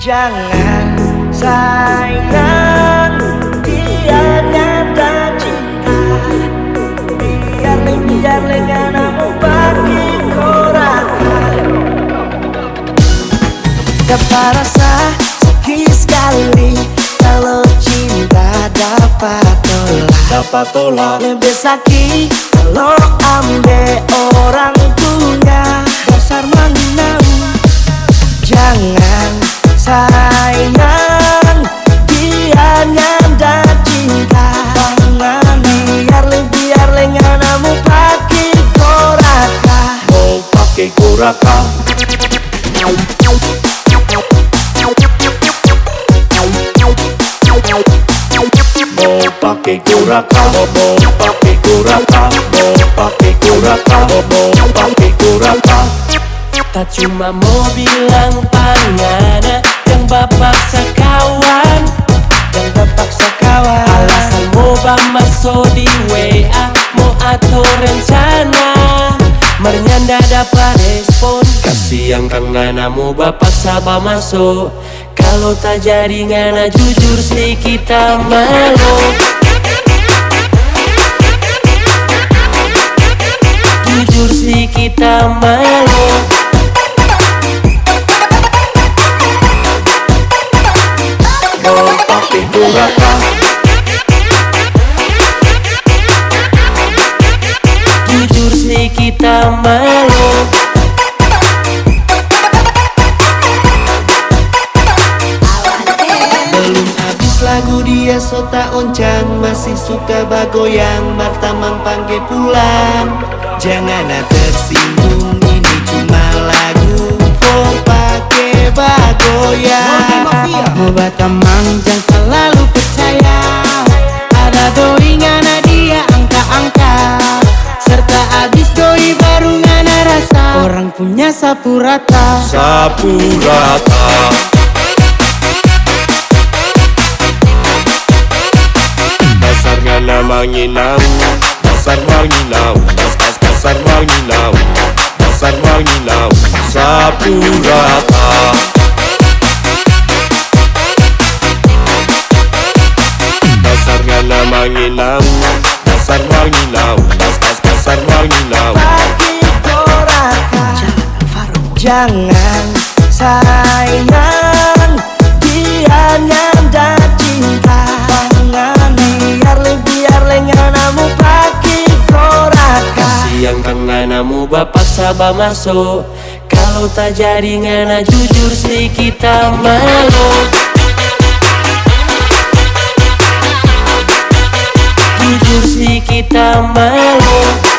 Jangan sayang, biar nyata cinta. Biar lenganamu bagi korakan. Dapat rasa sakit sekali kalau cinta dapat tolak. Lebih sakit kalau ambil orang punya. Dasar mengenal. Jangan sayang, biar nyanda cinta. Biar lenganamu pakai koraka. Mau pakai koraka. Mau pakai koraka. Mau pakai koraka. Mau pakai koraka. Mau pakai koraka. Tak cuma mau bilang pangana yang bapak sekawan, alasan mau masuk di WA, mau atur rencana, mernyanda dapat respon. Kasihan kang ngana mau bapak sabah masuk. Kalau tak jadi ngana jujur sih kita malu. Jujur sih kita malu. Mau pakai koraka. Jujur sih kita malu. Belum habis lagu dia sota oncang, masih suka bagoyang, martamang panggil pulang. Jangan tersinggung, ini cuma lagu for pakai bagoyang. Obat tamang jangan selalu percaya, ada doi ngana dia angka-angka, serta habis doi baru ngana rasa. Orang punya sapu rata. Sapu rata. Dasar ngana manginau. Dasar manginau. Dasar manginau. Dasar manginau. Sapu rata. Dasar ngana manginau. Dasar manginau. Dasar manginau. Bagi koraka. Jangan sayang, biar nyanda cinta. Biar lenganamu pakai koraka. Kasihan kang nganamu bapak sabah masuk. Kalau tak jadi ngana jujur sih kita malu. Jujur sih kita malu.